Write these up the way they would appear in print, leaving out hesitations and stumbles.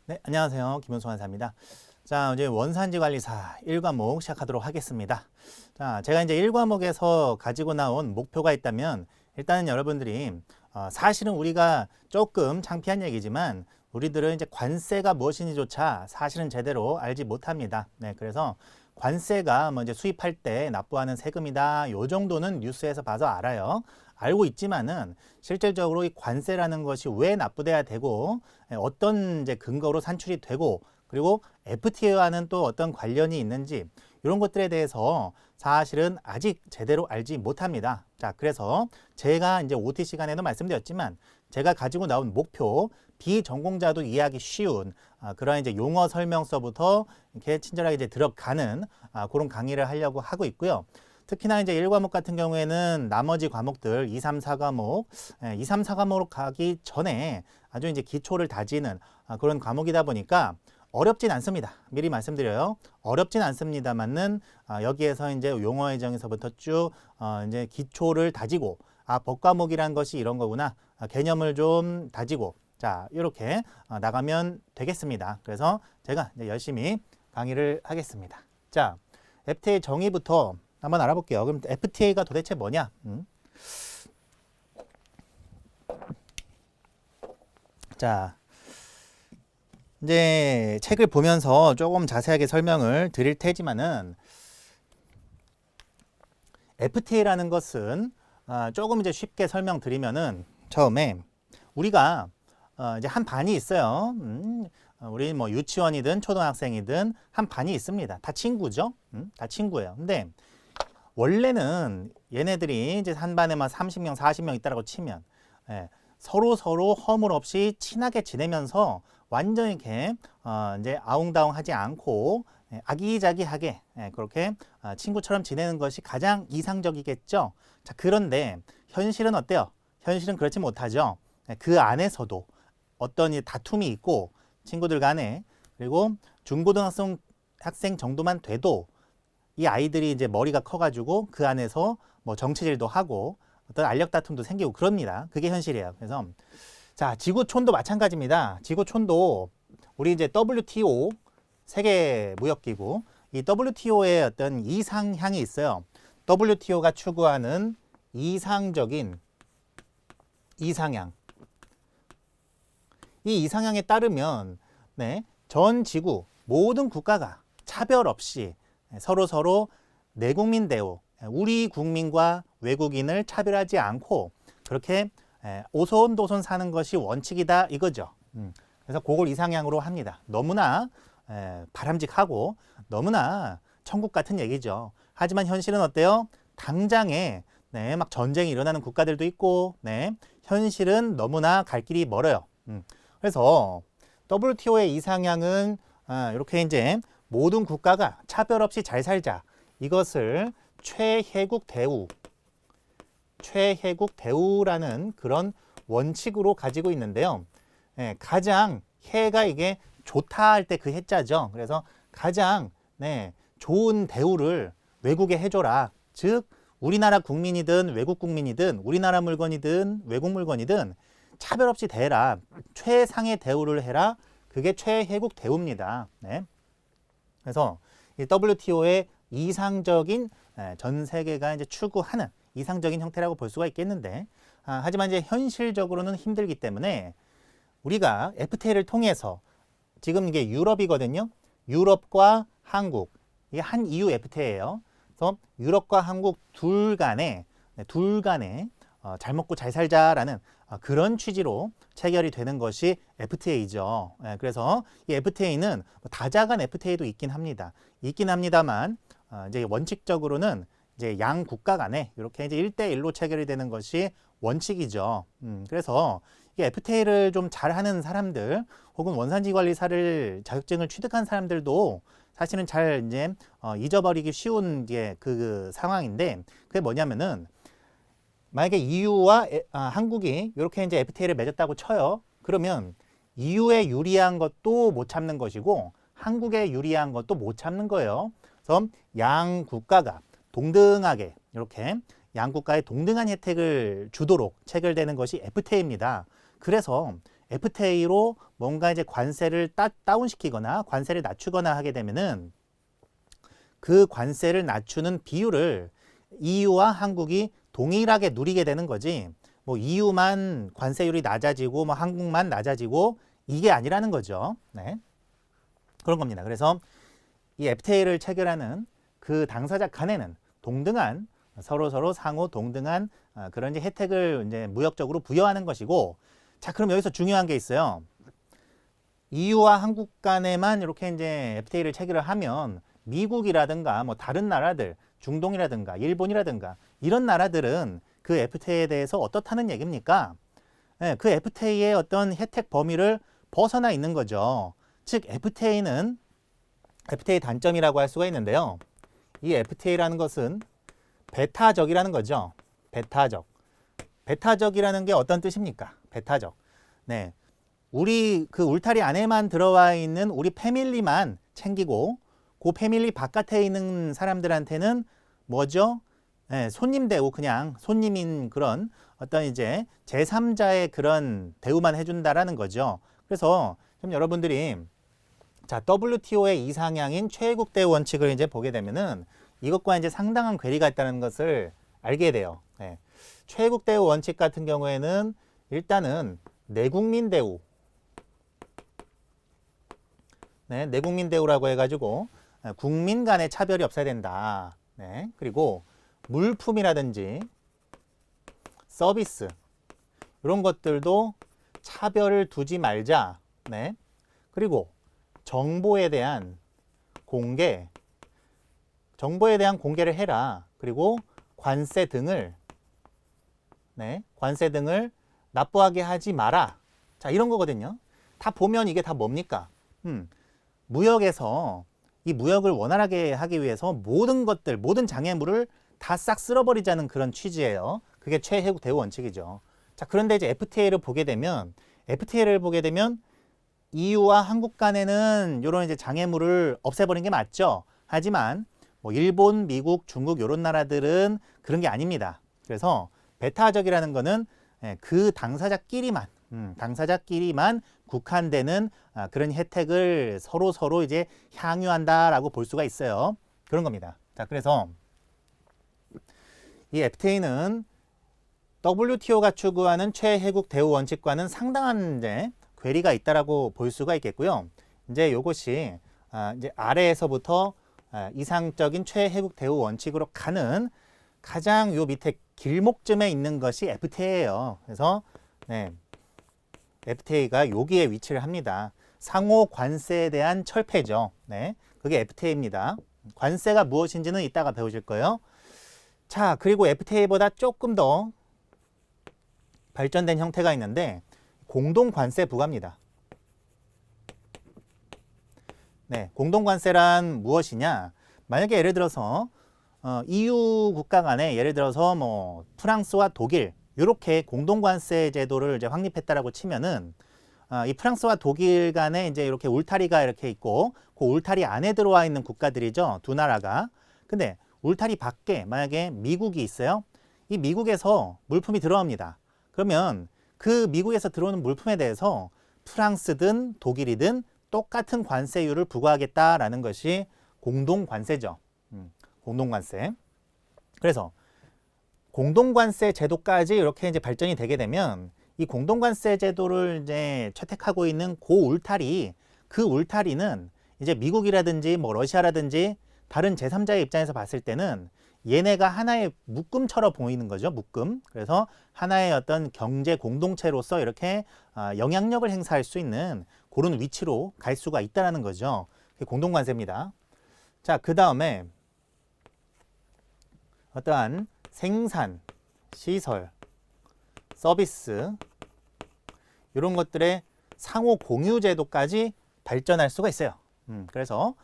네, 안녕하세요. 김은수 한사입니다. 자, 이제 원산지 관리사 1과목 시작하도록 하겠습니다. 자, 제가 이제 1과목에서 가지고 나온 목표가 있다면 일단은 여러분들이 사실은 우리가 조금 창피한 얘기지만 우리들은 이제 관세가 무엇인지조차 사실은 제대로 알지 못합니다. 네, 그래서 관세가 뭐 이제 수입할 때 납부하는 세금이다. 요 정도는 뉴스에서 봐서 알아요. 알고 있지만은 실질적으로 이 관세라는 것이 왜 납부돼야 되고 어떤 이제 근거로 산출이 되고 그리고 FTA와는 또 어떤 관련이 있는지 이런 것들에 대해서 사실은 아직 제대로 알지 못합니다. 자, 그래서 제가 이제 OT 시간에도 말씀드렸지만 제가 가지고 나온 목표 비전공자도 이해하기 쉬운 그런 이제 용어 설명서부터 이렇게 친절하게 이제 들어가는 그런 강의를 하려고 하고 있고요. 특히나 이제 1과목 같은 경우에는 나머지 과목들 2, 3, 4과목, 2, 3, 4과목으로 가기 전에 아주 이제 기초를 다지는 그런 과목이다 보니까 어렵진 않습니다. 미리 말씀드려요. 어렵진 않습니다만은 여기에서 이제 용어의 정에서부터 쭉 이제 기초를 다지고 법 과목이란 것이 이런 거구나. 개념을 좀 다지고 자, 이렇게 나가면 되겠습니다. 그래서 제가 이제 열심히 강의를 하겠습니다. 자, FTA 정의부터 한번 알아볼게요. 그럼 FTA가 도대체 뭐냐? 자, 이제 책을 보면서 조금 자세하게 설명을 드릴 테지만은 FTA라는 것은 조금 이제 쉽게 설명드리면은 처음에 우리가 이제 한 반이 있어요. 우리 뭐 유치원이든 초등학생이든 한 반이 있습니다. 다 친구죠. 다 친구예요. 근데 원래는 얘네들이 이제 한 반에만 30명, 40명 있다라고 치면 서로 허물 없이 친하게 지내면서 완전히 이렇게 이제 아웅다웅하지 않고 아기자기하게 그렇게 친구처럼 지내는 것이 가장 이상적이겠죠. 자, 그런데 현실은 어때요? 현실은 그렇지 못하죠. 그 안에서도 어떤 다툼이 있고 친구들 간에 그리고 중고등학생 정도만 돼도 이 아이들이 이제 머리가 커가지고 그 안에서 뭐 정치질도 하고 어떤 알력 다툼도 생기고 그럽니다. 그게 현실이에요. 그래서 자, 지구촌도 마찬가지입니다. 지구촌도 우리 이제 WTO 세계 무역기구 이 WTO의 어떤 이상향이 있어요. WTO가 추구하는 이상적인 이상향. 이 이상향에 따르면 전 지구 모든 국가가 차별 없이 서로 내국민 대우, 우리 국민과 외국인을 차별하지 않고 그렇게 오손도손 사는 것이 원칙이다 이거죠. 그래서 그걸 이상향으로 합니다. 너무나 바람직하고 너무나 천국 같은 얘기죠. 하지만 현실은 어때요? 당장에 막 전쟁이 일어나는 국가들도 있고 현실은 너무나 갈 길이 멀어요. 그래서 WTO의 이상향은 이렇게 이제 모든 국가가 차별 없이 잘 살자. 이것을 최혜국 대우라는 그런 원칙으로 가지고 있는데요. 가장 해가 이게 좋다 할 때 그 해자죠. 그래서 가장 좋은 대우를 외국에 해줘라. 즉 우리나라 국민이든 외국 국민이든 우리나라 물건이든 외국 물건이든 차별 없이 대해라. 최상의 대우를 해라. 그게 최혜국 대우입니다. 그래서 이 WTO의 이상적인 전 세계가 이제 추구하는 이상적인 형태라고 볼 수가 있겠는데 하지만 이제 현실적으로는 힘들기 때문에 우리가 FTA를 통해서 지금 이게 유럽이거든요. 유럽과 한국 이게 한 EU FTA예요. 그래서 유럽과 한국 둘 간에 잘 먹고 잘 살자라는 그런 취지로 체결이 되는 것이 FTA죠. 그래서 이 FTA는 다자간 FTA도 있긴 합니다만 이제 원칙적으로는 이제 양 국가 간에 이렇게 이제 1대1로 체결이 되는 것이 원칙이죠. 그래서 이 FTA를 좀 잘하는 사람들 혹은 원산지 관리사를 자격증을 취득한 사람들도 사실은 잘 이제 잊어버리기 쉬운 게 그 상황인데 그게 뭐냐면은 만약에 EU와 한국이 이렇게 이제 FTA를 맺었다고 쳐요. 그러면 EU에 유리한 것도 못 참는 것이고 한국에 유리한 것도 못 참는 거예요. 그래서 양 국가가 동등하게 이렇게 양 국가에 동등한 혜택을 주도록 체결되는 것이 FTA입니다. 그래서 FTA로 뭔가 이제 관세를 다운시키거나 관세를 낮추거나 하게 되면은 그 관세를 낮추는 비율을 EU와 한국이 동일하게 누리게 되는 거지. 뭐 EU만 관세율이 낮아지고 뭐 한국만 낮아지고 이게 아니라는 거죠. 네. 그런 겁니다. 그래서 이 FTA를 체결하는 그 당사자 간에는 동등한 서로 상호 동등한 그런 이제 혜택을 이제 무역적으로 부여하는 것이고, 자, 그럼 여기서 중요한 게 있어요. EU와 한국 간에만 이렇게 이제 FTA를 체결을 하면 미국이라든가 뭐 다른 나라들, 중동이라든가 일본이라든가 이런 나라들은 그 FTA에 대해서 어떻다는 얘기입니까? 네, 그 FTA의 어떤 혜택 범위를 벗어나 있는 거죠. 즉 FTA는 FTA 단점이라고 할 수가 있는데요. 이 FTA라는 것은 배타적이라는 거죠. 배타적. 배타적이라는 게 어떤 뜻입니까? 배타적. 네. 우리 그 울타리 안에만 들어와 있는 우리 패밀리만 챙기고 그 패밀리 바깥에 있는 사람들한테는 뭐죠? 네, 손님 대우, 그냥 손님인 그런 어떤 이제 제3자의 그런 대우만 해준다라는 거죠. 그래서 좀 여러분들이 자, WTO의 이상향인 최애국 대우 원칙을 이제 보게 되면은 이것과 이제 상당한 괴리가 있다는 것을 알게 돼요. 네. 최애국 대우 원칙 같은 경우에는 일단은 내국민 대우, 네, 내국민 대우라고 해가지고 국민 간의 차별이 없어야 된다. 네. 그리고 물품이라든지 서비스 이런 것들도 차별을 두지 말자. 네. 그리고 정보에 대한 공개, 정보에 대한 공개를 해라. 그리고 관세 등을 관세 등을 납부하게 하지 마라. 자, 이런 거거든요. 다 보면 이게 다 뭡니까? 무역에서 이 무역을 원활하게 하기 위해서 모든 것들, 모든 장애물을 다 싹 쓸어버리자는 그런 취지예요. 그게 최애국 대우 원칙이죠. 자, 그런데 이제 FTA를 보게 되면 EU와 한국 간에는 이런 이제 장애물을 없애버린 게 맞죠. 하지만 뭐 일본, 미국, 중국 이런 나라들은 그런 게 아닙니다. 그래서 배타적이라는 거는 그 당사자끼리만 국한되는 그런 혜택을 서로 이제 향유한다라고 볼 수가 있어요. 그런 겁니다. 자, 그래서 이 FTA는 WTO가 추구하는 최애국 대우 원칙과는 상당한 이제 괴리가 있다라고 볼 수가 있겠고요. 이제 이것이 이제 아래에서부터 이상적인 최애국 대우 원칙으로 가는 가장 요 밑에 길목쯤에 있는 것이 FTA예요. 그래서 FTA가 여기에 위치를 합니다. 상호 관세에 대한 철폐죠. 네, 그게 FTA입니다. 관세가 무엇인지는 이따가 배우실 거예요. 자, 그리고 FTA보다 조금 더 발전된 형태가 있는데 공동관세 부과입니다. 네, 공동관세란 무엇이냐? 만약에 예를 들어서 EU 국가 간에 예를 들어서 뭐 프랑스와 독일 이렇게 공동관세 제도를 이제 확립했다라고 치면은 이 프랑스와 독일 간에 이제 이렇게 울타리가 이렇게 있고 그 울타리 안에 들어와 있는 국가들이죠. 두 나라가. 근데 울타리 밖에 만약에 미국이 있어요. 이 미국에서 물품이 들어옵니다. 그러면 그 미국에서 들어오는 물품에 대해서 프랑스든 독일이든 똑같은 관세율을 부과하겠다라는 것이 공동관세죠. 공동관세. 그래서 공동관세 제도까지 이렇게 이제 발전이 되게 되면 이 공동관세 제도를 이제 채택하고 있는 그 울타리는 이제 미국이라든지 뭐 러시아라든지 다른 제3자의 입장에서 봤을 때는 얘네가 하나의 묶음처럼 보이는 거죠. 묶음. 그래서 하나의 어떤 경제 공동체로서 이렇게 영향력을 행사할 수 있는 그런 위치로 갈 수가 있다는 거죠. 그게 공동관세입니다. 자, 그 다음에 어떠한 생산, 시설, 서비스 이런 것들의 상호 공유 제도까지 발전할 수가 있어요. 그래서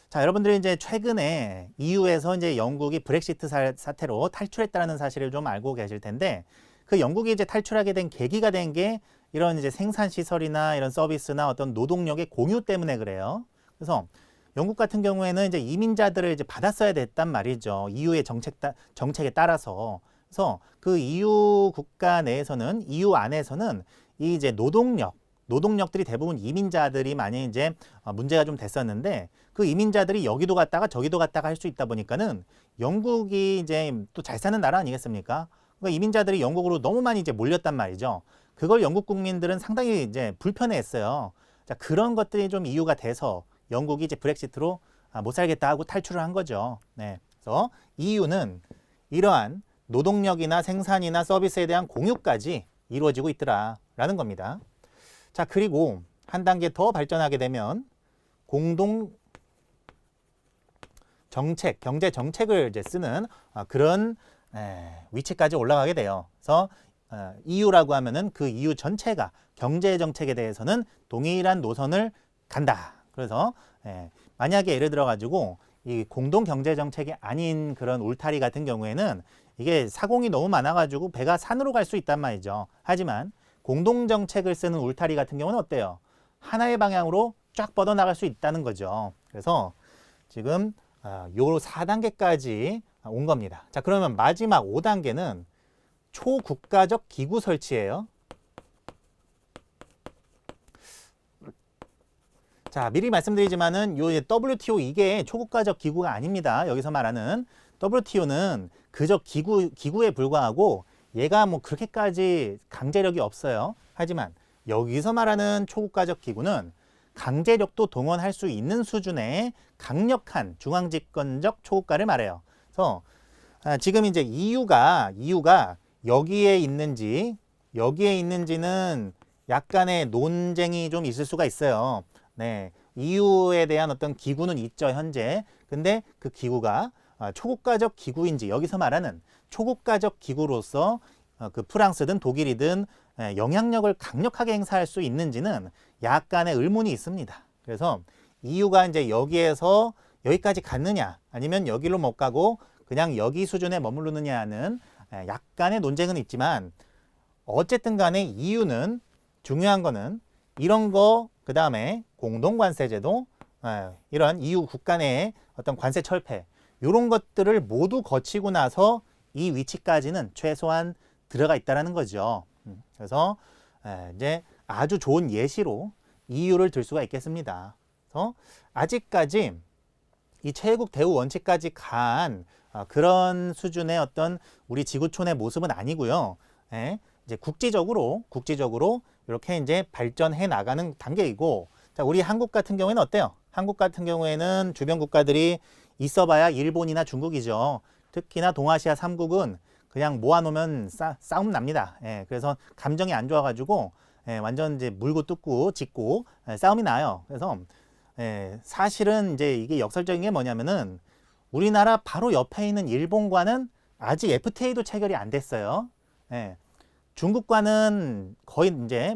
자, 여러분들이 이제 최근에 EU에서 이제 영국이 브렉시트 사태로 탈출했다는 사실을 좀 알고 계실 텐데 그 영국이 이제 탈출하게 된 계기가 된 게 이런 이제 생산 시설이나 이런 서비스나 어떤 노동력의 공유 때문에 그래요. 그래서 영국 같은 경우에는 이제 이민자들을 이제 받았어야 됐단 말이죠. EU의 정책에 따라서. 그래서 그 EU 국가 내에서는 EU 안에서는 이 이제 노동력 노동력들이 대부분 이민자들이 많이 이제 문제가 좀 됐었는데 그 이민자들이 여기도 갔다가 저기도 갔다가 할 수 있다 보니까는 영국이 이제 또 잘 사는 나라 아니겠습니까? 그러니까 이민자들이 영국으로 너무 많이 이제 몰렸단 말이죠. 그걸 영국 국민들은 상당히 이제 불편해했어요. 자, 그런 것들이 좀 이유가 돼서 영국이 이제 브렉시트로 못 살겠다 하고 탈출을 한 거죠. 네. 그래서 EU는 이러한 노동력이나 생산이나 서비스에 대한 공유까지 이루어지고 있더라라는 겁니다. 자, 그리고 한 단계 더 발전하게 되면 공동 정책, 경제 정책을 이제 쓰는 그런 위치까지 올라가게 돼요. 그래서 EU라고 하면은 그 EU 전체가 경제 정책에 대해서는 동일한 노선을 간다. 그래서 만약에 예를 들어 가지고 이 공동 경제 정책이 아닌 그런 울타리 같은 경우에는 이게 사공이 너무 많아 가지고 배가 산으로 갈 수 있단 말이죠. 하지만 공동 정책을 쓰는 울타리 같은 경우는 어때요? 하나의 방향으로 쫙 뻗어나갈 수 있다는 거죠. 그래서 지금 요 4단계까지 온 겁니다. 자, 그러면 마지막 5단계는 초국가적 기구 설치예요. 자, 미리 말씀드리지만은 요 WTO 이게 초국가적 기구가 아닙니다. 여기서 말하는 WTO는 그저 기구에 불과하고 얘가 뭐 그렇게까지 강제력이 없어요. 하지만 여기서 말하는 초국가적 기구는 강제력도 동원할 수 있는 수준의 강력한 중앙집권적 초국가를 말해요. 그래서 지금 이제 EU가 여기에 있는지는 약간의 논쟁이 좀 있을 수가 있어요. 네, EU에 대한 어떤 기구는 있죠, 현재. 근데 그 기구가 초국가적 기구인지 여기서 말하는 초국가적 기구로서 그 프랑스든 독일이든 영향력을 강력하게 행사할 수 있는지는 약간의 의문이 있습니다. 그래서 EU가 이제 여기에서 여기까지 갔느냐 아니면 여기로 못 가고 그냥 여기 수준에 머무르느냐는 약간의 논쟁은 있지만 어쨌든 간에 EU는 중요한 거는 이런 거 그 다음에 공동관세제도 이런 EU 국가 내의 어떤 관세 철폐 이런 것들을 모두 거치고 나서 이 위치까지는 최소한 들어가 있다라는 거죠. 그래서 이제 아주 좋은 예시로 EU를 들 수가 있겠습니다. 그래서 아직까지 이 최애국 대우 원칙까지 간 그런 수준의 어떤 우리 지구촌의 모습은 아니고요. 이제 국지적으로 이렇게 이제 발전해 나가는 단계이고, 자, 우리 한국 같은 경우에는 어때요? 한국 같은 경우에는 주변 국가들이 있어봐야 일본이나 중국이죠. 특히나 동아시아 3국은 그냥 모아놓으면 싸움 납니다. 그래서 감정이 안 좋아가지고 완전 이제 물고 뜯고 짖고 싸움이 나요. 그래서 사실은 이제 이게 역설적인 게 뭐냐면은 우리나라 바로 옆에 있는 일본과는 아직 FTA도 체결이 안 됐어요. 중국과는 거의 이제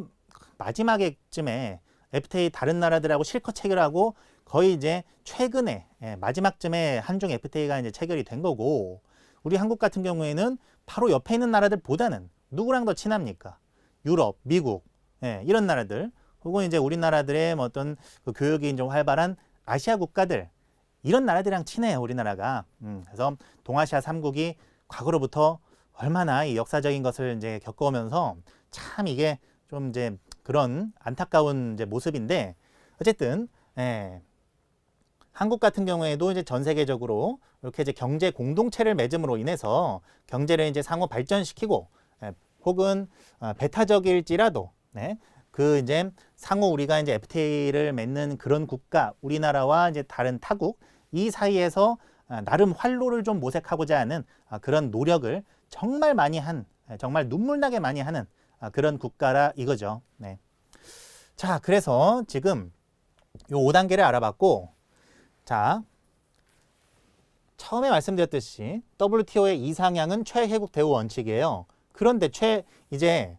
마지막에쯤에 FTA 다른 나라들하고 실컷 체결하고 거의 이제 최근에 마지막쯤에 한중 FTA가 이제 체결이 된 거고, 우리 한국 같은 경우에는 바로 옆에 있는 나라들보다는 누구랑 더 친합니까? 유럽, 미국 이런 나라들, 혹은 이제 우리나라들의 뭐 어떤 그 교역이 좀 활발한 아시아 국가들, 이런 나라들이랑 친해요, 우리나라가. 그래서 동아시아 3국이 과거로부터 얼마나 이 역사적인 것을 이제 겪어오면서 참 이게 좀 이제 그런 안타까운 이제 모습인데, 어쨌든 한국 같은 경우에도 이제 전 세계적으로 이렇게 이제 경제 공동체를 맺음으로 인해서 경제를 이제 상호 발전시키고 혹은 배타적일지라도 그 이제 상호 우리가 이제 FTA를 맺는 그런 국가, 우리나라와 이제 다른 타국 이 사이에서 나름 활로를 좀 모색하고자 하는 그런 노력을 정말 많이 한, 정말 눈물나게 많이 하는 그런 국가라 이거죠. 자, 그래서 지금 요 5단계를 알아봤고, 자, 처음에 말씀드렸듯이 WTO의 이상향은 최혜국 대우 원칙이에요. 그런데 이제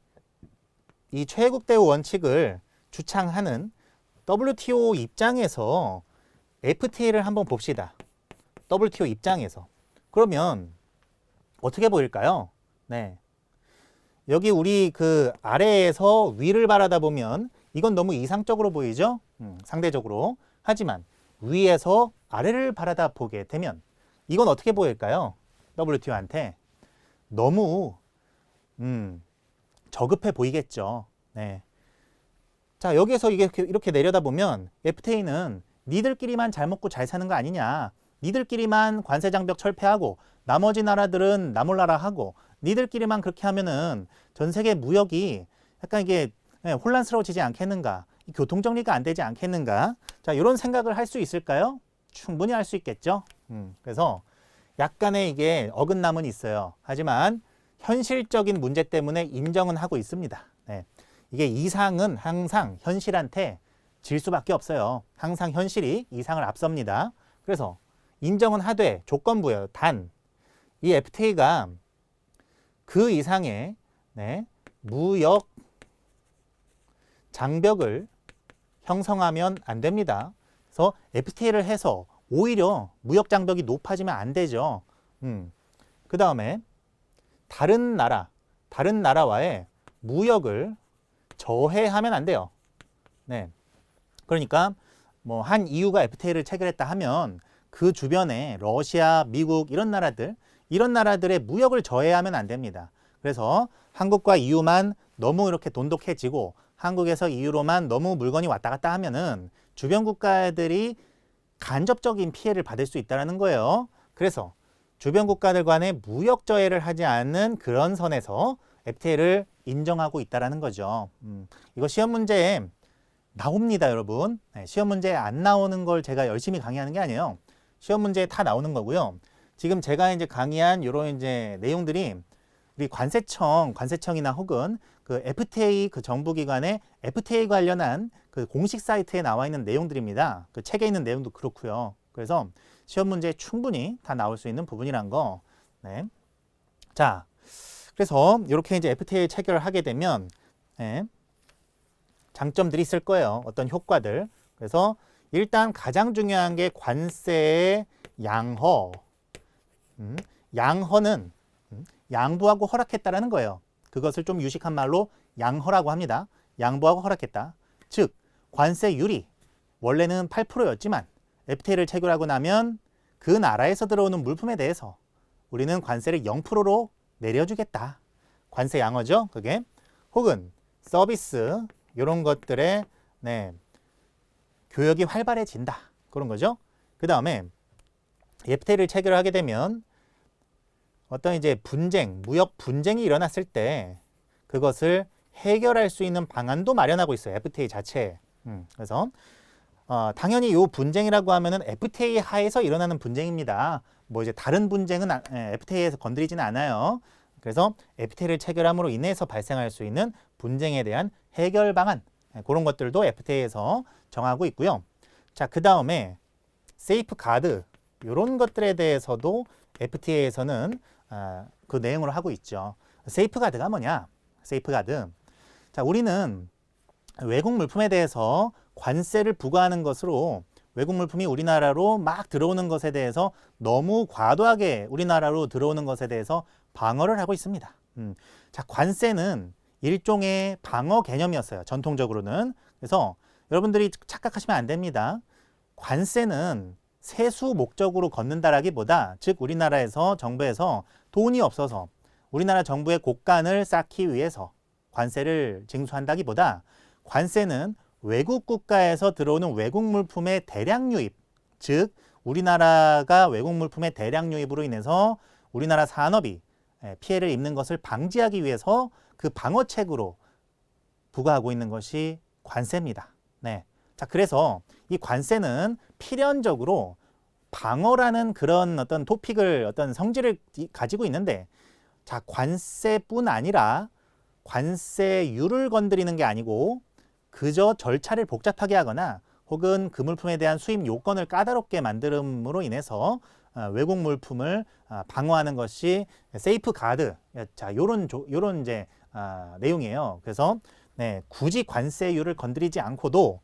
이 최혜국 대우 원칙을 주창하는 WTO 입장에서 FTA를 한번 봅시다. WTO 입장에서. 그러면 어떻게 보일까요? 여기 우리 그 아래에서 위를 바라다 보면 이건 너무 이상적으로 보이죠? 상대적으로. 하지만 위에서 아래를 바라다 보게 되면 이건 어떻게 보일까요? WTO한테 너무 저급해 보이겠죠. 자, 여기에서 이렇게 내려다보면 FTA는 니들끼리만 잘 먹고 잘 사는 거 아니냐. 니들끼리만 관세 장벽 철폐하고 나머지 나라들은 나몰라라 하고 니들끼리만 그렇게 하면은 전 세계 무역이 약간 이게 혼란스러워지지 않겠는가. 교통정리가 안 되지 않겠는가. 자, 이런 생각을 할 수 있을까요? 충분히 할 수 있겠죠. 그래서 약간의 이게 어긋남은 있어요. 하지만 현실적인 문제 때문에 인정은 하고 있습니다. 네. 이게 이상은 항상 현실한테 질 수밖에 없어요. 항상 현실이 이상을 앞섭니다. 그래서 인정은 하되 조건부예요. 단, 이 FTA가 그 이상의 무역 장벽을 형성하면 안 됩니다. 그래서 FTA를 해서 오히려 무역 장벽이 높아지면 안 되죠. 그 다음에 다른 나라와의 무역을 저해하면 안 돼요. 네. 그러니까 뭐 한 EU가 FTA를 체결했다 하면 그 주변에 러시아, 미국 이런 나라들의 무역을 저해하면 안 됩니다. 그래서 한국과 EU만 너무 이렇게 돈독해지고 한국에서 EU로만 너무 물건이 왔다 갔다 하면은 주변 국가들이 간접적인 피해를 받을 수 있다는 거예요. 그래서 주변 국가들 간의 무역 저해를 하지 않는 그런 선에서 FTA를 인정하고 있다는 거죠. 이거 시험 문제에 나옵니다, 여러분. 네, 시험 문제에 안 나오는 걸 제가 열심히 강의하는 게 아니에요. 시험 문제에 다 나오는 거고요. 지금 제가 이제 강의한 이런 이제 내용들이 우리 관세청이나 혹은 그 FTA 그 정부기관의 FTA 관련한 그 공식 사이트에 나와 있는 내용들입니다. 그 책에 있는 내용도 그렇고요. 그래서 시험 문제에 충분히 다 나올 수 있는 부분이란 거. 네. 자, 그래서 이렇게 이제 FTA 체결을 하게 되면 장점들이 있을 거예요. 어떤 효과들. 그래서 일단 가장 중요한 게 관세의 양허. 양허는 양보하고 허락했다라는 거예요. 그것을 좀 유식한 말로 양허라고 합니다. 양보하고 허락했다. 즉 관세율이 원래는 8%였지만 FTA를 체결하고 나면 그 나라에서 들어오는 물품에 대해서 우리는 관세를 0%로 내려주겠다. 관세 양허죠. 그게 혹은 서비스 이런 것들의 교역이 활발해진다. 그런 거죠. 그 다음에 FTA를 체결하게 되면 어떤 이제 무역 분쟁이 일어났을 때 그것을 해결할 수 있는 방안도 마련하고 있어요. FTA 자체에. 그래서 당연히 이 분쟁이라고 하면은 FTA 하에서 일어나는 분쟁입니다. 뭐 이제 다른 분쟁은 FTA에서 건드리지는 않아요. 그래서 FTA를 체결함으로 인해서 발생할 수 있는 분쟁에 대한 해결 방안 그런 것들도 FTA에서 정하고 있고요. 자, 그 다음에 세이프 가드 이런 것들에 대해서도 FTA에서는 그 내용으로 하고 있죠. 세이프 가드가 뭐냐? 세이프 가드. 자, 우리는 외국 물품에 대해서 관세를 부과하는 것으로 외국 물품이 우리나라로 막 들어오는 것에 대해서 너무 과도하게 우리나라로 들어오는 것에 대해서 방어를 하고 있습니다. 자, 관세는 일종의 방어 개념이었어요. 전통적으로는. 그래서 여러분들이 착각하시면 안 됩니다. 관세는 세수 목적으로 걷는다라기보다 즉 우리나라에서 정부에서 돈이 없어서 우리나라 정부의 곳간을 쌓기 위해서 관세를 징수한다기보다 관세는 외국 국가에서 들어오는 외국 물품의 대량 유입, 즉 우리나라가 외국 물품의 대량 유입으로 인해서 우리나라 산업이 피해를 입는 것을 방지하기 위해서 그 방어책으로 부과하고 있는 것이 관세입니다. 네. 자, 그래서 이 관세는 필연적으로 방어라는 그런 어떤 토픽을 어떤 성질을 가지고 있는데 자, 관세뿐 아니라 관세율을 건드리는 게 아니고 그저 절차를 복잡하게 하거나 혹은 그 물품에 대한 수입 요건을 까다롭게 만듦으로 인해서 외국 물품을 방어하는 것이 세이프 가드. 자, 요런 이제 내용이에요. 그래서 굳이 관세율을 건드리지 않고도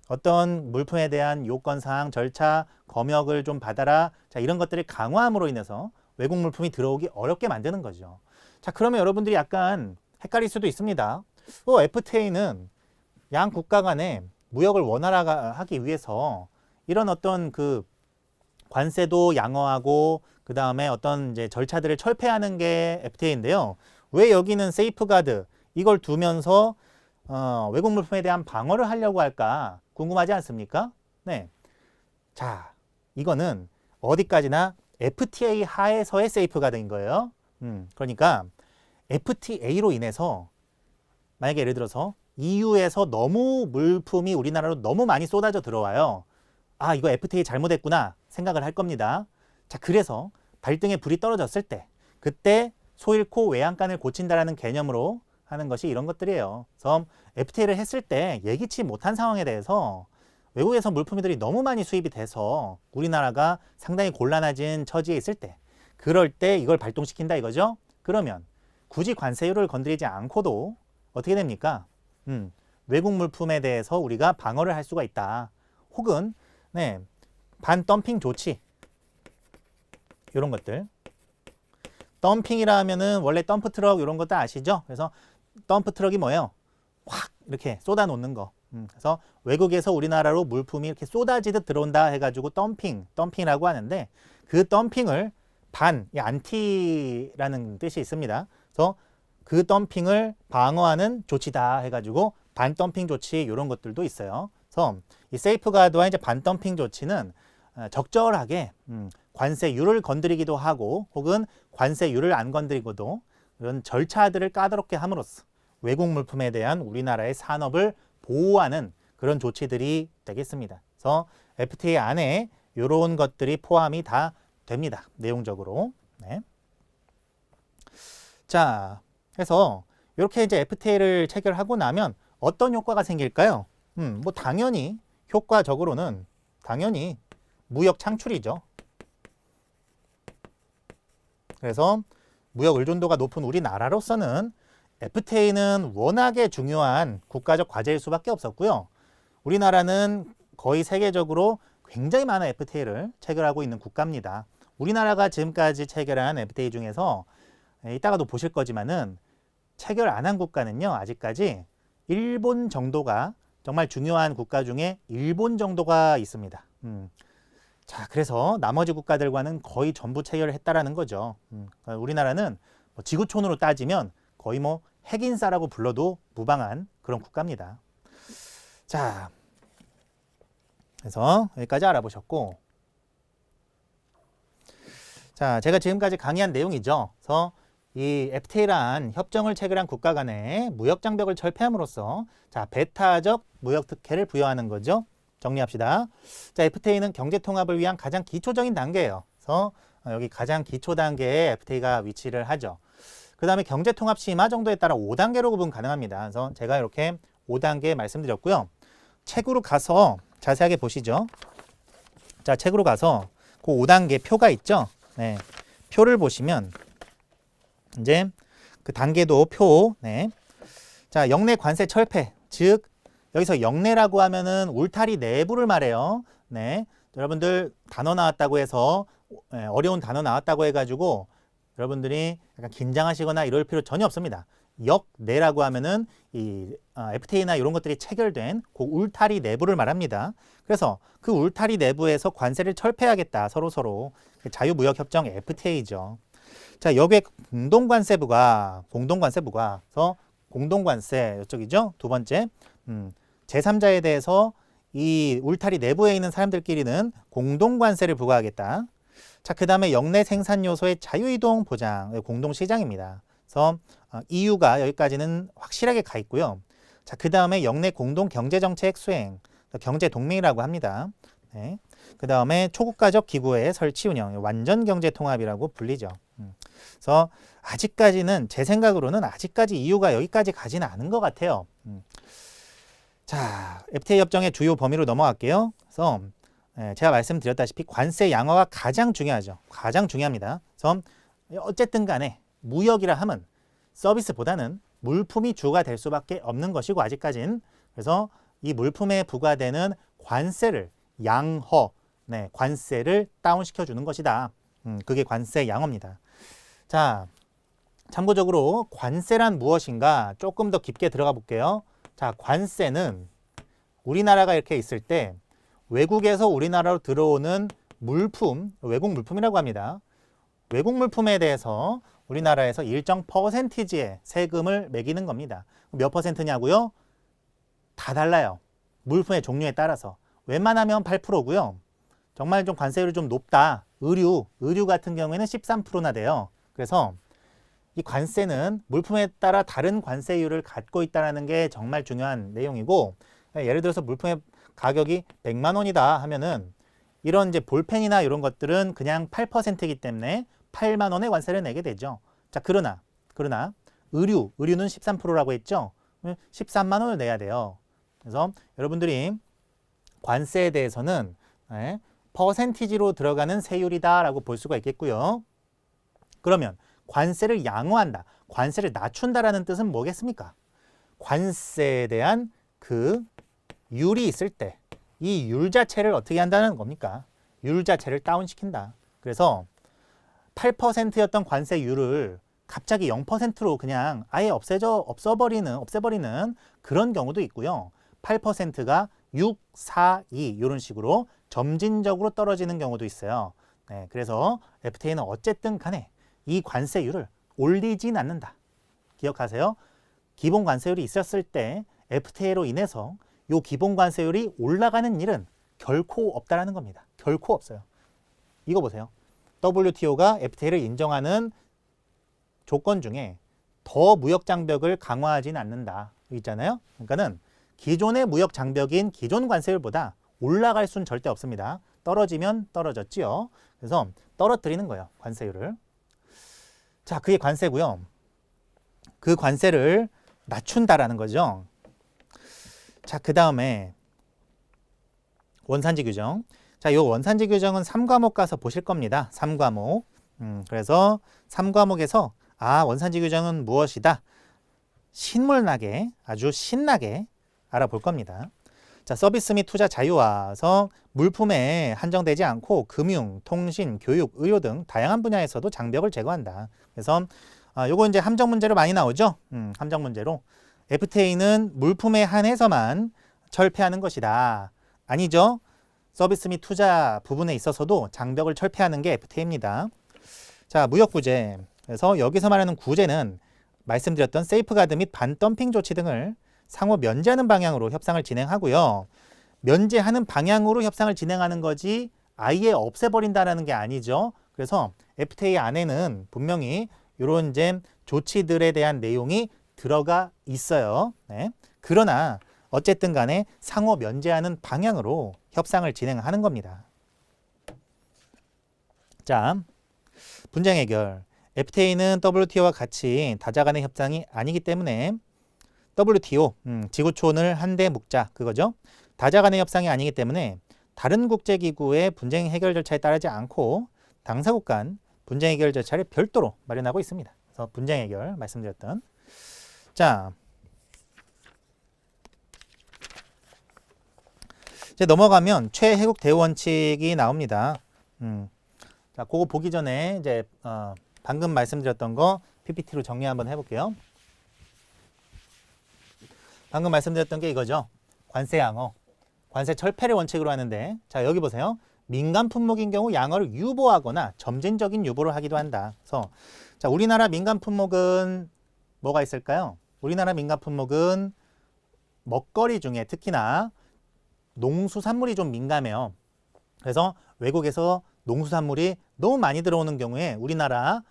어떤 물품에 대한 요건사항, 절차, 검역을 좀 받아라. 자, 이런 것들을 강화함으로 인해서 외국 물품이 들어오기 어렵게 만드는 거죠. 자, 그러면 여러분들이 약간 헷갈릴 수도 있습니다. FTA는 양 국가 간의 무역을 원활하게 위해서 이런 어떤 그 관세도 양호하고 그 다음에 어떤 이제 절차들을 철폐하는 게 FTA인데요. 왜 여기는 세이프가드 이걸 두면서 외국 물품에 대한 방어를 하려고 할까 궁금하지 않습니까? 네. 자, 이거는 어디까지나 FTA 하에서의 세이프가드인 거예요. 그러니까 FTA로 인해서 만약에 예를 들어서 EU에서 너무 물품이 우리나라로 너무 많이 쏟아져 들어와요. 아, 이거 FTA 잘못했구나 생각을 할 겁니다. 자, 그래서 발등에 불이 떨어졌을 때 그때 소 잃고 외양간을 고친다라는 개념으로 하는 것이 이런 것들이에요. 그래서 FTA를 했을 때 예기치 못한 상황에 대해서 외국에서 물품들이 너무 많이 수입이 돼서 우리나라가 상당히 곤란해진 처지에 있을 때 그럴 때 이걸 발동시킨다 이거죠. 그러면 굳이 관세율을 건드리지 않고도 어떻게 됩니까? 외국 물품에 대해서 우리가 방어를 할 수가 있다. 혹은 네, 반덤핑 조치 이런 것들. 덤핑이라 하면은 원래 덤프트럭 이런 것도 아시죠? 그래서 덤프트럭이 뭐예요? 확 이렇게 쏟아 놓는 거. 그래서 외국에서 우리나라로 물품이 이렇게 쏟아지듯 들어온다 해가지고 덤핑이라고 하는데 그 덤핑을 이 안티라는 뜻이 있습니다. 그래서 그 덤핑을 방어하는 조치다 해가지고 반덤핑 조치 이런 것들도 있어요. 그래서 이 세이프가드와 이제 반덤핑 조치는 적절하게 관세율을 건드리기도 하고 혹은 관세율을 안 건드리고도 이런 절차들을 까다롭게 함으로써 외국 물품에 대한 우리나라의 산업을 보호하는 그런 조치들이 되겠습니다. 그래서 FTA 안에 이런 것들이 포함이 다 됩니다. 내용적으로. 네. 자, 그래서 이렇게 이제 FTA를 체결하고 나면 어떤 효과가 생길까요? 뭐 당연히 효과적으로는 당연히 무역 창출이죠. 그래서 무역 의존도가 높은 우리나라로서는 FTA는 워낙에 중요한 국가적 과제일 수밖에 없었고요. 우리나라는 거의 세계적으로 굉장히 많은 FTA를 체결하고 있는 국가입니다. 우리나라가 지금까지 체결한 FTA 중에서 이따가도 보실 거지만은 체결 안 한 국가는요. 아직까지 일본 정도가 정말 중요한 국가 중에 일본 정도가 있습니다. 자, 그래서 나머지 국가들과는 거의 전부 체결을 했다라는 거죠. 그러니까 우리나라는 뭐 지구촌으로 따지면 거의 뭐 핵인싸라고 불러도 무방한 그런 국가입니다. 자, 그래서 여기까지 알아보셨고, 자, 제가 지금까지 강의한 내용이죠. 그래서 이 FTA란 협정을 체결한 국가 간의 무역 장벽을 철폐함으로써 자, 배타적 무역 특혜를 부여하는 거죠. 정리합시다. 자, FTA는 경제 통합을 위한 가장 기초적인 단계예요. 그래서 여기 가장 기초 단계에 FTA가 위치를 하죠. 그 다음에 경제 통합 심화 정도에 따라 5단계로 구분 가능합니다. 그래서 제가 이렇게 5단계 말씀드렸고요. 책으로 가서 자세하게 보시죠. 자, 책으로 가서 그 5단계 표가 있죠. 네, 표를 보시면 이제 그 단계도 표. 네. 자, 역내 관세 철폐, 즉 여기서 역내라고 하면은 울타리 내부를 말해요. 네, 여러분들 단어 나왔다고 해서 어려운 단어 나왔다고 해가지고 여러분들이 약간 긴장하시거나 이럴 필요 전혀 없습니다. 역내라고 하면은 이 FTA나 이런 것들이 체결된 그 울타리 내부를 말합니다. 그래서 그 울타리 내부에서 관세를 철폐하겠다. 서로 자유무역협정 FTA죠. 자, 여기에 공동관세부가 그래서 공동관세 이쪽이죠. 두 번째 제3자에 대해서 이 울타리 내부에 있는 사람들끼리는 공동관세를 부과하겠다. 자, 그 다음에 역내 생산 요소의 자유이동 보장, 공동시장입니다. 그래서 EU가 여기까지는 확실하게 가 있고요. 자, 그 다음에 역내 공동경제정책 수행, 경제동맹이라고 합니다. 네. 그 다음에 초국가적 기구의 설치 운영, 완전경제통합이라고 불리죠. 그래서 아직까지는 제 생각으로는 아직까지 EU가 여기까지 가지는 않은 것 같아요. 자, FTA 협정의 주요 범위로 넘어갈게요. 그래서 제가 말씀드렸다시피 관세 양화가 가장 중요하죠. 가장 중요합니다. 그래서 어쨌든 간에 무역이라 함은 서비스보다는 물품이 주가 될 수밖에 없는 것이고 아직까지는 그래서 이 물품에 부과되는 관세를 양허, 네, 관세를 다운시켜 주는 것이다. 그게 관세 양어입니다. 자, 참고적으로 관세란 무엇인가 조금 더 깊게 들어가 볼게요. 자, 관세는 우리나라가 이렇게 있을 때 외국에서 우리나라로 들어오는 물품, 외국 물품이라고 합니다. 외국 물품에 대해서 우리나라에서 일정 퍼센티지의 세금을 매기는 겁니다. 몇 퍼센트냐고요? 다 달라요. 물품의 종류에 따라서. 웬만하면 8%고요. 정말 좀 관세율이 좀 높다. 의류 같은 경우에는 13%나 돼요. 그래서 이 관세는 물품에 따라 다른 관세율을 갖고 있다는 게 정말 중요한 내용이고, 예를 들어서 물품의 가격이 100만 원이다 하면은 이런 이제 볼펜이나 이런 것들은 그냥 8%이기 때문에 8만 원의 관세를 내게 되죠. 자, 그러나 의류는 13%라고 했죠. 13만 원을 내야 돼요. 그래서 여러분들이 관세에 대해서는 퍼센티지로 들어가는 세율이다라고 볼 수가 있겠고요. 그러면 관세를 양호한다, 관세를 낮춘다라는 뜻은 뭐겠습니까? 관세에 대한 그 율이 있을 때 이 율 자체를 어떻게 한다는 겁니까? 율 자체를 다운시킨다. 그래서 8%였던 관세율을 갑자기 0%로 그냥 아예 없애버리는 그런 경우도 있고요. 8%가 6, 4, 2 이런 식으로 점진적으로 떨어지는 경우도 있어요. 네, 그래서 FTA는 어쨌든 간에 이 관세율을 올리진 않는다. 기억하세요. 기본 관세율이 있었을 때 FTA로 인해서 이 기본 관세율이 올라가는 일은 결코 없다라는 겁니다. 결코 없어요. 이거 보세요. WTO가 FTA를 인정하는 조건 중에 더 무역 장벽을 강화하진 않는다. 있잖아요. 그러니까는 기존의 무역 장벽인 기존 관세율보다 올라갈 수는 절대 없습니다. 떨어지면 떨어졌지요. 그래서 떨어뜨리는 거예요. 관세율을. 자, 그게 관세고요. 그 관세를 낮춘다라는 거죠. 자, 그 다음에 원산지 규정. 자, 이 원산지 규정은 3과목 가서 보실 겁니다. 3과목. 그래서 3과목에서 원산지 규정은 무엇이다? 신물나게, 아주 신나게 알아볼 겁니다. 자, 서비스 및 투자 자유화서 물품에 한정되지 않고 금융, 통신, 교육, 의료 등 다양한 분야에서도 장벽을 제거한다. 그래서 요거 이제 함정 문제로 많이 나오죠. 함정 문제로. FTA는 물품에 한해서만 철폐하는 것이다. 아니죠. 서비스 및 투자 부분에 있어서도 장벽을 철폐하는 게 FTA입니다. 자, 무역구제. 그래서 여기서 말하는 구제는 말씀드렸던 세이프가드 및 반덤핑 조치 등을 상호 면제하는 방향으로 협상을 진행하고요. 면제하는 방향으로 협상을 진행하는 거지 아예 없애버린다는 게 아니죠. 그래서 FTA 안에는 분명히 이런 이제 조치들에 대한 내용이 들어가 있어요. 네. 그러나 어쨌든 간에 상호 면제하는 방향으로 협상을 진행하는 겁니다. 자, 분쟁 해결. FTA는 WTO와 같이 다자간의 협상이 아니기 때문에 WTO, 지구촌을 한데 묶자 그거죠. 다자간의 협상이 아니기 때문에 다른 국제기구의 분쟁 해결 절차에 따르지 않고 당사국 간 분쟁 해결 절차를 별도로 마련하고 있습니다. 그래서 분쟁 해결 말씀드렸던. 자, 이제 넘어가면 최혜국 대우 원칙이 나옵니다. 자, 그거 보기 전에 이제 방금 말씀드렸던 거 PPT로 정리 한번 해볼게요. 방금 말씀드렸던 게 이거죠. 관세 양호, 관세 철폐를 원칙으로 하는데, 자, 여기 보세요. 민간 품목인 경우 양호를 유보하거나 점진적인 유보를 하기도 한다. 그래서 자, 우리나라 민간 품목은 뭐가 있을까요? 우리나라 민간 품목은 먹거리 중에 특히나 농수산물이 좀 민감해요. 그래서 외국에서 농수산물이 너무 많이 들어오는 경우에 우리나라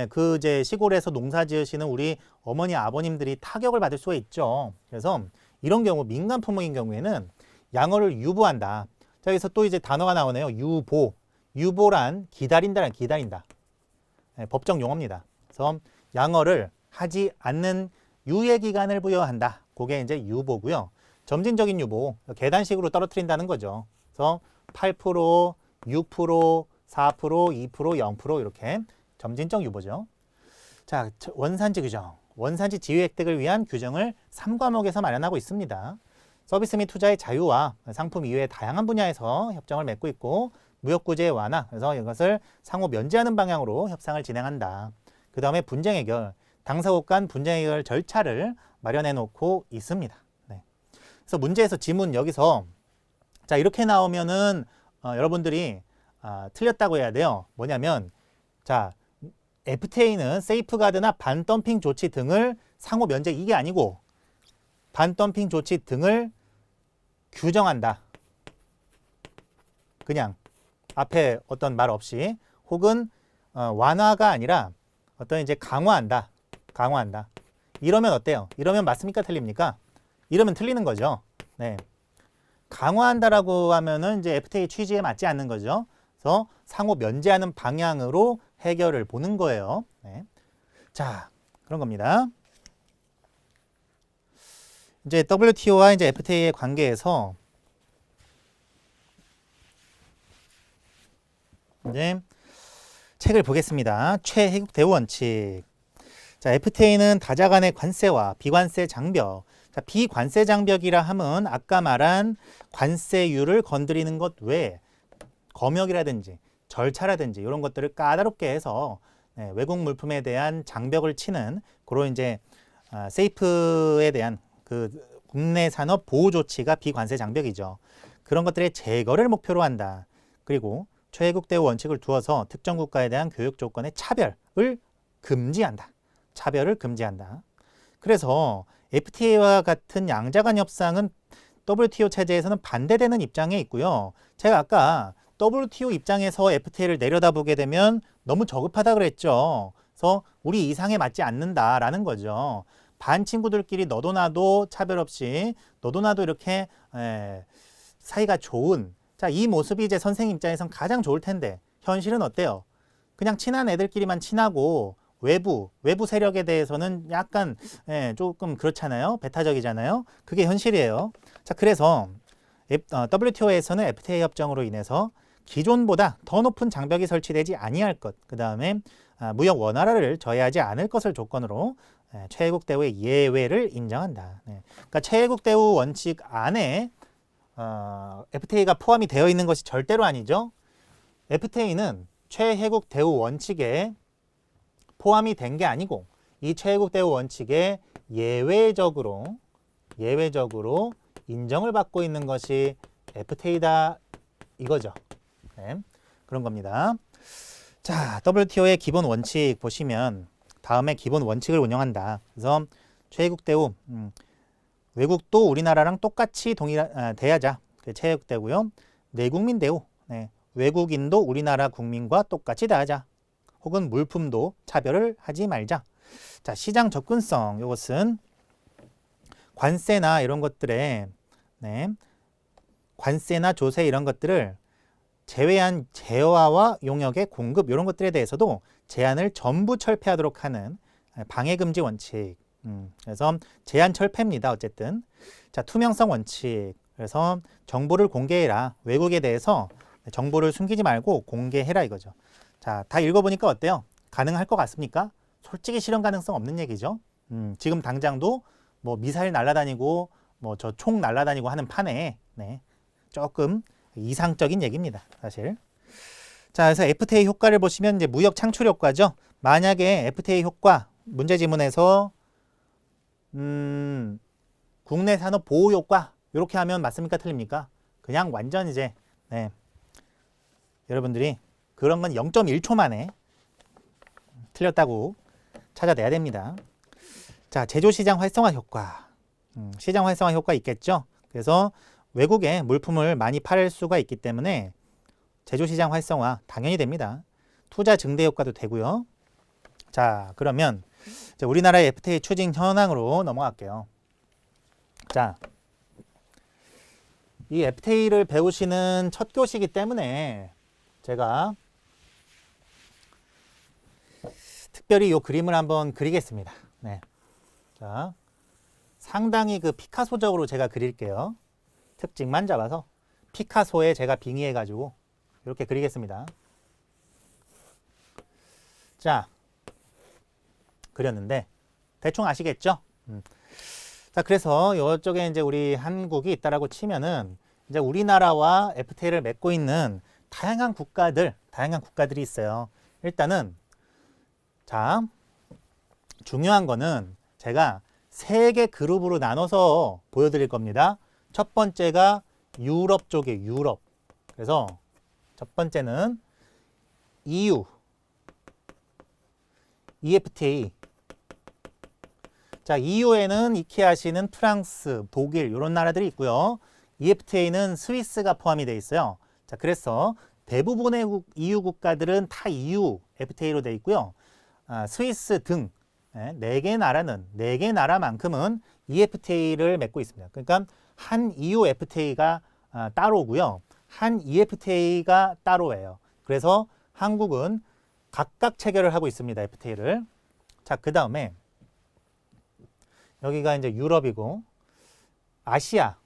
그 이제 시골에서 농사 지으시는 우리 어머니 아버님들이 타격을 받을 수가 있죠. 그래서 이런 경우 민간 품목인 경우에는 양호를 유보한다. 자, 여기서 또 이제 단어가 나오네요. 유보. 유보란 기다린다. 법정 용어입니다. 그래서 양호를 하지 않는 유예 기간을 부여한다. 그게 이제 유보고요. 점진적인 유보, 계단식으로 떨어뜨린다는 거죠. 그래서 8%, 6%, 4%, 2%, 0% 이렇게 점진적 유보죠. 자, 원산지 규정. 원산지 지위 획득을 위한 규정을 3과목에서 마련하고 있습니다. 서비스 및 투자의 자유와 상품 이외의 다양한 분야에서 협정을 맺고 있고 무역구제 완화, 그래서 이것을 상호 면제하는 방향으로 협상을 진행한다. 그 다음에 분쟁 해결, 당사국 간 분쟁 해결 절차를 마련해 놓고 있습니다. 네. 그래서 문제에서 지문 여기서 자, 이렇게 나오면은 여러분들이 틀렸다고 해야 돼요. 뭐냐면 자, FTA는 세이프가드나 반덤핑 조치 등을 상호 면제 이게 아니고 반덤핑 조치 등을 규정한다. 그냥 앞에 어떤 말 없이 혹은 완화가 아니라 어떤 이제 강화한다. 강화한다. 이러면 어때요? 이러면 맞습니까? 틀립니까? 이러면 틀리는 거죠. 네. 강화한다라고 하면은 이제 FTA 취지에 맞지 않는 거죠. 그래서 상호 면제하는 방향으로 해결을 보는 거예요. 네. 자, 그런 겁니다. 이제 WTO와 이제 FTA의 관계에서 이제 책을 보겠습니다. 최혜국 대우 원칙. 자, FTA는 다자 간의 관세와 비관세 장벽. 자, 비관세 장벽이라 함은 아까 말한 관세율을 건드리는 것 외에 검역이라든지 절차라든지 이런 것들을 까다롭게 해서 외국 물품에 대한 장벽을 치는 그런 이제 세이프에 대한 그 국내 산업 보호 조치가 비관세 장벽이죠. 그런 것들의 제거를 목표로 한다. 그리고 최혜국 대우 원칙을 두어서 특정 국가에 대한 교육 조건의 차별을 금지한다. 차별을 금지한다. 그래서 FTA와 같은 양자간 협상은 WTO 체제에서는 반대되는 입장에 있고요. 제가 아까 WTO 입장에서 FTA를 내려다보게 되면 너무 저급하다 그랬죠. 그래서 우리 이상에 맞지 않는다라는 거죠. 반 친구들끼리 너도 나도 차별 없이 너도 나도 이렇게 사이가 좋은 자, 이 모습이 이제 선생님 입장에선 가장 좋을 텐데 현실은 어때요? 그냥 친한 애들끼리만 친하고 외부 세력에 대해서는 약간 조금 그렇잖아요. 배타적이잖아요. 그게 현실이에요. 자, 그래서 WTO에서는 FTA 협정으로 인해서 기존보다 더 높은 장벽이 설치되지 아니할 것, 그 다음에 무역 원활화를 저해하지 않을 것을 조건으로 최혜국 대우의 예외를 인정한다. 그러니까 최혜국 대우 원칙 안에 FTA가 포함이 되어 있는 것이 절대로 아니죠. FTA는 최혜국 대우 원칙에 포함이 된 게 아니고 이 최혜국 대우 원칙에 예외적으로 인정을 받고 있는 것이 FTA다 이거죠. 네, 그런 겁니다. 자, WTO의 기본 원칙 보시면 다음에 기본 원칙을 운영한다. 그래서 최혜국 대우 외국도 우리나라랑 똑같이 대하자. 그게 최혜국 대우고요. 내국민 대우. 네, 외국인도 우리나라 국민과 똑같이 대하자. 혹은 물품도 차별을 하지 말자. 자, 시장 접근성. 이것은 관세나 이런 것들에 관세나 조세 이런 것들을 제외한 재화와 용역의 공급 이런 것들에 대해서도 제한을 전부 철폐하도록 하는 방해금지 원칙. 그래서 제한 철폐입니다. 어쨌든. 자, 투명성 원칙. 그래서 정보를 공개해라. 외국에 대해서 정보를 숨기지 말고 공개해라 이거죠. 자, 다 읽어보니까 어때요? 가능할 것 같습니까? 솔직히 실현 가능성 없는 얘기죠. 지금 당장도 뭐 미사일 날아다니고 뭐 저 총 날아다니고 하는 판에 조금 이상적인 얘기입니다. 사실. 자, 그래서 FTA 효과를 보시면 이제 무역 창출 효과죠. 만약에 FTA 효과 문제 지문에서 국내 산업 보호 효과 이렇게 하면 맞습니까? 틀립니까? 그냥 완전 이제 여러분들이 그런 건 0.1초 만에 틀렸다고 찾아내야 됩니다. 자, 제조시장 활성화 효과. 시장 활성화 효과 있겠죠? 그래서 외국에 물품을 많이 팔 수가 있기 때문에 제조시장 활성화 당연히 됩니다. 투자 증대 효과도 되고요. 자, 그러면 이제 우리나라의 FTA 추진 현황으로 넘어갈게요. 자, 이 FTA를 배우시는 첫 교시이기 때문에 제가 특별히 이 그림을 한번 그리겠습니다. 네. 자, 상당히 그 피카소적으로 제가 그릴게요. 특징만 잡아서 피카소에 제가 빙의해가지고 이렇게 그리겠습니다. 자, 그렸는데 대충 아시겠죠? 자, 그래서 이쪽에 이제 우리 한국이 있다라고 치면은 이제 우리나라와 FTA를 맺고 있는 다양한 국가들이 있어요. 일단은 자, 중요한 거는 제가 3개 그룹으로 나눠서 보여드릴 겁니다. 첫 번째가 유럽 쪽에 유럽. 그래서 첫 번째는 EU, EFTA. 자, EU에는 익히 아시는 프랑스, 독일 이런 나라들이 있고요. EFTA는 스위스가 포함이 되어 있어요. 자, 그래서 대부분의 EU 국가들은 다 EU FTA로 되어 있고요. 스위스 등 4개 나라는 4개 나라만큼은 EFTA를 맺고 있습니다. 그러니까 한 EU FTA가 따로고요. 한 EFTA가 따로예요. 그래서 한국은 각각 체결을 하고 있습니다. FTA를. 자, 그 다음에 여기가 이제 유럽이고 아시아.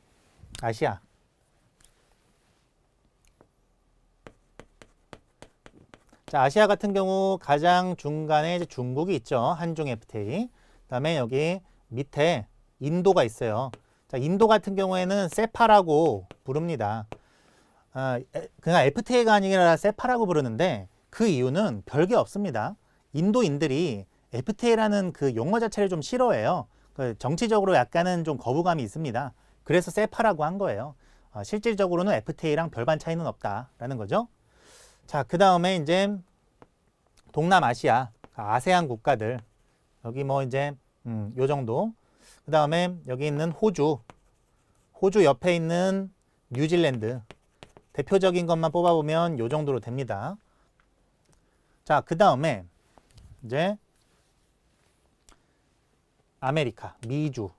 자, 아시아 같은 경우 가장 중간에 이제 중국이 있죠. 한중 FTA. 그다음에 여기 밑에 인도가 있어요. 자, 인도 같은 경우에는 세파라고 부릅니다. 그냥 FTA가 아니라 세파라고 부르는데 그 이유는 별게 없습니다. 인도인들이 FTA라는 그 용어 자체를 좀 싫어해요. 정치적으로 약간은 좀 거부감이 있습니다. 그래서 세파라고 한 거예요. 실질적으로는 FTA랑 별반 차이는 없다라는 거죠. 자, 그 다음에 이제 동남아시아, 아세안 국가들. 여기 뭐 이제 요 정도. 그 다음에 여기 있는 호주 옆에 있는 뉴질랜드. 대표적인 것만 뽑아보면 요 정도로 됩니다. 자, 그 다음에 이제 아메리카, 미주.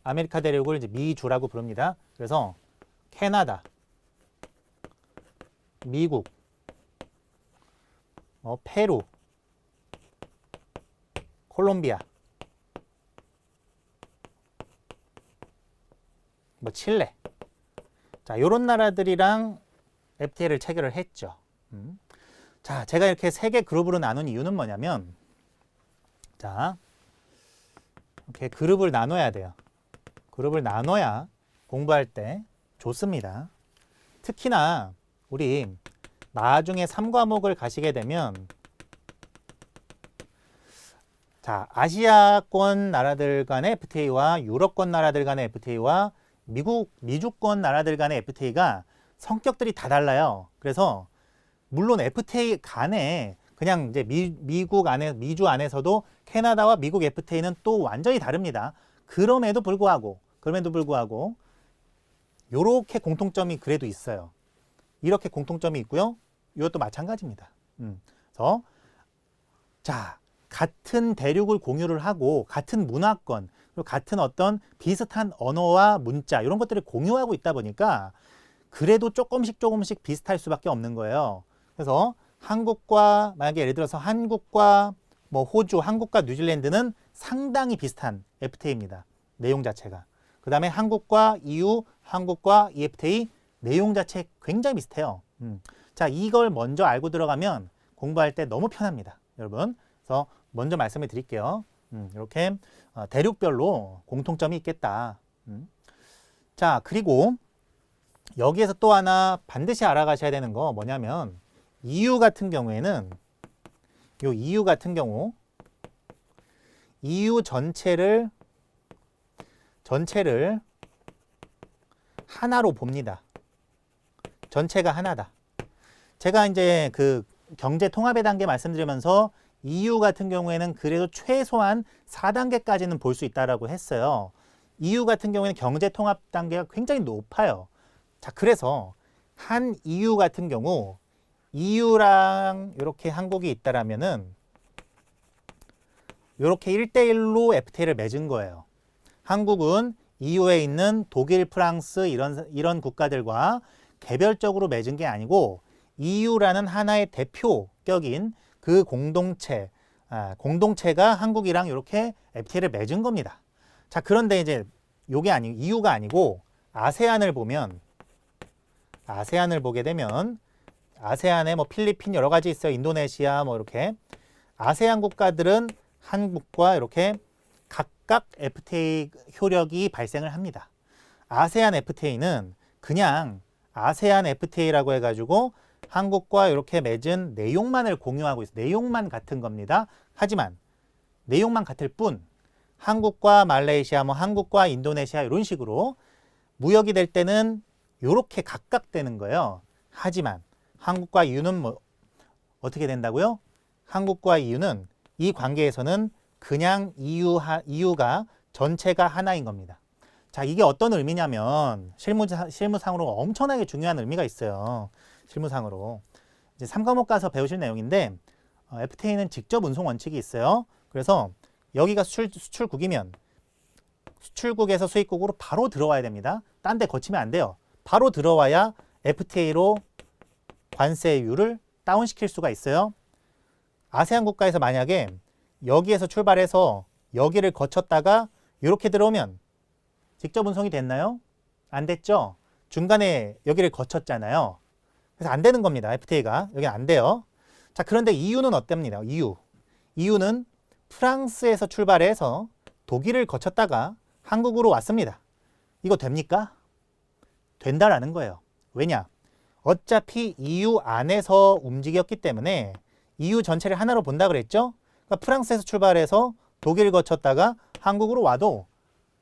아메리카 대륙을 이제 미주라고 부릅니다. 그래서 캐나다, 미국, 페루, 콜롬비아, 칠레. 자, 요런 나라들이랑 FTA를 체결을 했죠. 자, 제가 이렇게 3개 그룹으로 나눈 이유는 뭐냐면, 자, 이렇게 그룹을 나눠야 돼요. 그룹을 나눠야 공부할 때 좋습니다. 특히나 우리 나중에 3과목을 가시게 되면, 자, 아시아권 나라들 간의 FTA와 유럽권 나라들 간의 FTA와 미주권 나라들 간의 FTA가 성격들이 다 달라요. 그래서 물론 FTA 간에 그냥 이제 미주 안에서도 캐나다와 미국 FTA는 또 완전히 다릅니다. 그럼에도 불구하고 요렇게 공통점이 그래도 있어요. 이렇게 공통점이 있고요. 이것도 마찬가지입니다. 그래서 자, 같은 대륙을 공유를 하고 같은 문화권 그리고 같은 어떤 비슷한 언어와 문자 이런 것들을 공유하고 있다 보니까 그래도 조금씩 비슷할 수밖에 없는 거예요. 그래서 한국과 만약에 예를 들어서 한국과 뭐 호주, 한국과 뉴질랜드는 상당히 비슷한 FTA입니다. 내용 자체가. 그 다음에 한국과 EU, 한국과 EFTA 내용 자체 굉장히 비슷해요. 자, 이걸 먼저 알고 들어가면 공부할 때 너무 편합니다, 여러분. 그래서 먼저 말씀을 드릴게요. 이렇게 대륙별로 공통점이 있겠다. 자, 그리고 여기에서 또 하나 반드시 알아가셔야 되는 거 뭐냐면 EU 같은 경우에는 요 EU 같은 경우 EU 전체를 하나로 봅니다. 전체가 하나다. 제가 이제 그 경제 통합의 단계 말씀드리면서 EU 같은 경우에는 그래도 최소한 4단계까지는 볼 수 있다라고 했어요. EU 같은 경우에는 경제 통합 단계가 굉장히 높아요. 자, 그래서 한 EU 같은 경우 EU랑 이렇게 한국이 있다라면은 이렇게 1대1로 FTA를 맺은 거예요. 한국은 EU에 있는 독일, 프랑스 이런 국가들과 개별적으로 맺은 게 아니고 EU라는 하나의 대표격인 그 공동체가 한국이랑 이렇게 FTA를 맺은 겁니다. 자, 그런데 이제 요게 EU가 아니고 아세안을 보게 되면 아세안에 뭐 필리핀 여러 가지 있어요. 인도네시아 뭐 이렇게 아세안 국가들은 한국과 이렇게 각각 FTA 효력이 발생을 합니다. 아세안 FTA는 그냥 아세안 FTA라고 해가지고 한국과 이렇게 맺은 내용만을 공유하고 있어요. 내용만 같은 겁니다. 하지만 내용만 같을 뿐 한국과 말레이시아, 뭐 한국과 인도네시아 이런 식으로 무역이 될 때는 이렇게 각각 되는 거예요. 하지만 한국과 EU는 뭐 어떻게 된다고요? 한국과 EU는 이 관계에서는 그냥 EU가 전체가 하나인 겁니다. 자, 이게 어떤 의미냐면 실무상으로 엄청나게 중요한 의미가 있어요. 실무상으로. 이제 3과목 가서 배우실 내용인데 FTA는 직접 운송 원칙이 있어요. 그래서 여기가 수출국이면 수출국에서 수입국으로 바로 들어와야 됩니다. 딴 데 거치면 안 돼요. 바로 들어와야 FTA로 관세율을 다운시킬 수가 있어요. 아세안 국가에서 만약에 여기에서 출발해서 여기를 거쳤다가 이렇게 들어오면 직접 운송이 됐나요? 안 됐죠? 중간에 여기를 거쳤잖아요. 그래서 안 되는 겁니다. FTA가. 여기 안 돼요. 자, 그런데 EU는 어땠습니다? EU는 프랑스에서 출발해서 독일을 거쳤다가 한국으로 왔습니다. 이거 됩니까? 된다라는 거예요. 왜냐? 어차피 EU 안에서 움직였기 때문에 EU 전체를 하나로 본다 그랬죠? 그러니까 프랑스에서 출발해서 독일을 거쳤다가 한국으로 와도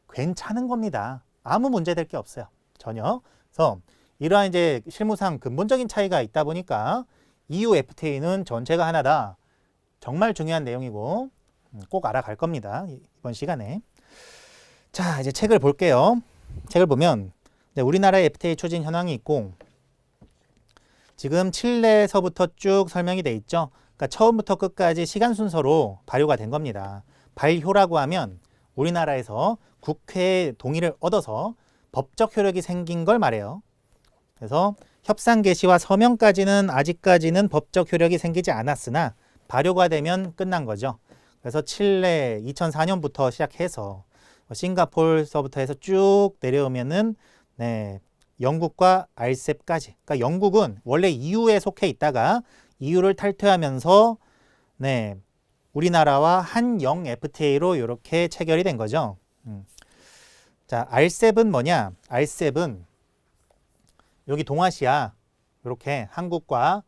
괜찮은 겁니다. 아무 문제될 게 없어요. 전혀. 그래서 이러한 이제 실무상 근본적인 차이가 있다 보니까 EU FTA는 전체가 하나다. 정말 중요한 내용이고 꼭 알아갈 겁니다. 이번 시간에. 자, 이제 책을 볼게요. 책을 보면 우리나라의 FTA 추진 현황이 있고 지금 칠레에서부터 쭉 설명이 돼 있죠. 그러니까 처음부터 끝까지 시간 순서로 발효가 된 겁니다. 발효라고 하면 우리나라에서 국회의 동의를 얻어서 법적 효력이 생긴 걸 말해요. 그래서 협상 개시와 서명까지는 아직까지는 법적 효력이 생기지 않았으나 발효가 되면 끝난 거죠. 그래서 칠레 2004년부터 시작해서 싱가포르서부터 해서 쭉 내려오면은 영국과 RCEP까지. 그러니까 영국은 원래 EU에 속해 있다가 EU를 탈퇴하면서 우리나라와 한영 FTA로 이렇게 체결이 된 거죠. 자, RCEP은 뭐냐? RCEP은 여기 동아시아 이렇게 한국과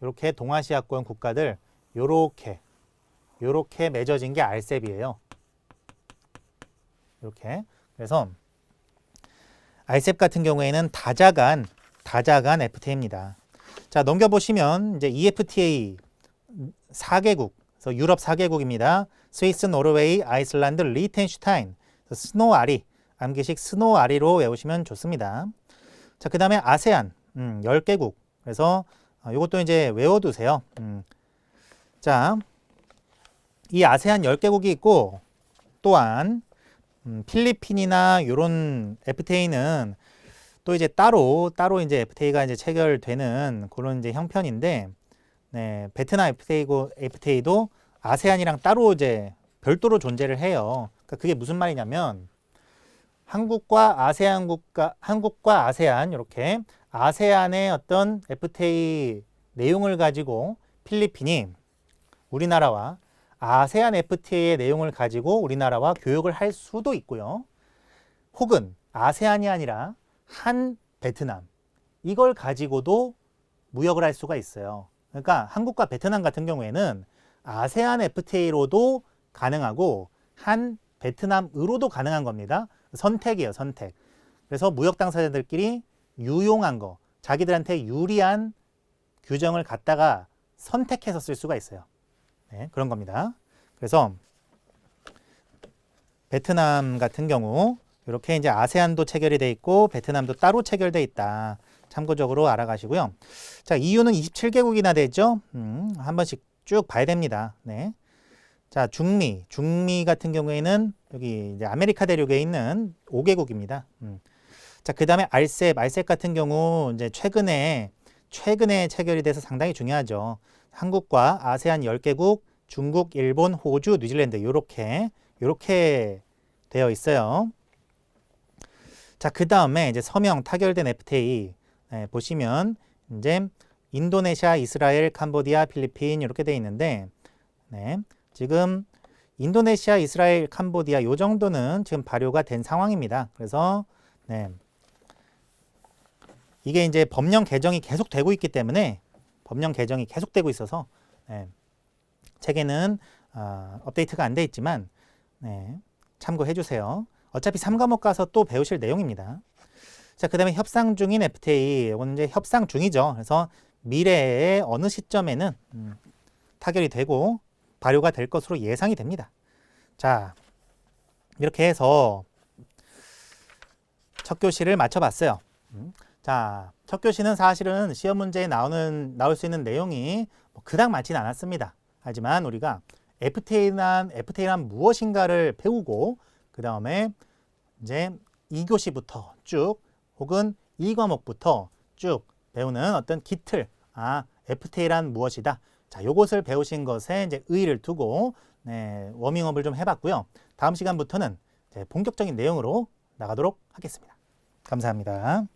이렇게 동아시아권 국가들 요렇게 맺어진 게 RCEP이에요. 이렇게. 그래서 RCEP 같은 경우에는 다자간 FTA입니다. 자, 넘겨보시면 이제 EFTA 4개국, 그래서 유럽 4개국입니다. 스위스, 노르웨이, 아이슬란드, 리텐슈타인, 스노아리, 암기식 스노아리로 외우시면 좋습니다. 자, 그 다음에 아세안 10개국. 그래서 이것도 이제 외워두세요. 자, 이 아세안 10개국이 있고 또한 필리핀이나 이런 FTA는 또 이제 따로 이제 FTA가 이제 체결되는 그런 이제 형편인데, 베트남 FTA도 아세안이랑 따로 이제 별도로 존재를 해요. 그러니까 그게 무슨 말이냐면 한국과 아세안 이렇게 아세안의 어떤 FTA 내용을 가지고 필리핀이 우리나라와 아세안 FTA의 내용을 가지고 우리나라와 교역을 할 수도 있고요. 혹은 아세안이 아니라 한 베트남 이걸 가지고도 무역을 할 수가 있어요. 그러니까 한국과 베트남 같은 경우에는 아세안 FTA로도 가능하고 한 베트남으로도 가능한 겁니다. 선택이에요, 선택. 그래서 무역 당사자들끼리 유용한 거, 자기들한테 유리한 규정을 갖다가 선택해서 쓸 수가 있어요. 그런 겁니다. 그래서 베트남 같은 경우 이렇게 이제 아세안도 체결이 돼 있고 베트남도 따로 체결돼 있다. 참고적으로 알아가시고요. 자, EU는 27개국이나 되죠. 한 번씩 쭉 봐야 됩니다. 자, 중미 같은 경우에는 여기 이제 아메리카 대륙에 있는 5개국입니다. 자, 그 다음에 RCEP 같은 경우 이제 최근에 체결이 돼서 상당히 중요하죠. 한국과 아세안 10개국, 중국, 일본, 호주, 뉴질랜드 요렇게 되어 있어요. 자, 그 다음에 이제 서명 타결된 FTA 보시면 이제 인도네시아, 이스라엘, 캄보디아, 필리핀 이렇게 되어 있는데 지금 인도네시아, 이스라엘, 캄보디아 요 정도는 지금 발효가 된 상황입니다. 그래서 이게 이제 법령 개정이 계속 되고 있기 때문에 법령 개정이 계속되고 있어서 책에는 업데이트가 안 돼 있지만 참고해 주세요. 어차피 3과목 가서 또 배우실 내용입니다. 자, 그 다음에 협상 중인 FTA, 이건 이제 협상 중이죠. 그래서 미래의 어느 시점에는 타결이 되고 발효가 될 것으로 예상이 됩니다. 자, 이렇게 해서 첫 교시를 마쳐봤어요. 자, 첫 교시는 사실은 시험 문제에 나올 수 있는 내용이 그닥 많지는 않았습니다. 하지만 우리가 FTA란 무엇인가를 배우고 그 다음에 이제 2교시부터 쭉 혹은 2과목부터 쭉 배우는 어떤 기틀, FTA란 무엇이다. 자, 요것을 배우신 것에 이제 의의를 두고 워밍업을 좀 해봤고요. 다음 시간부터는 이제 본격적인 내용으로 나가도록 하겠습니다. 감사합니다.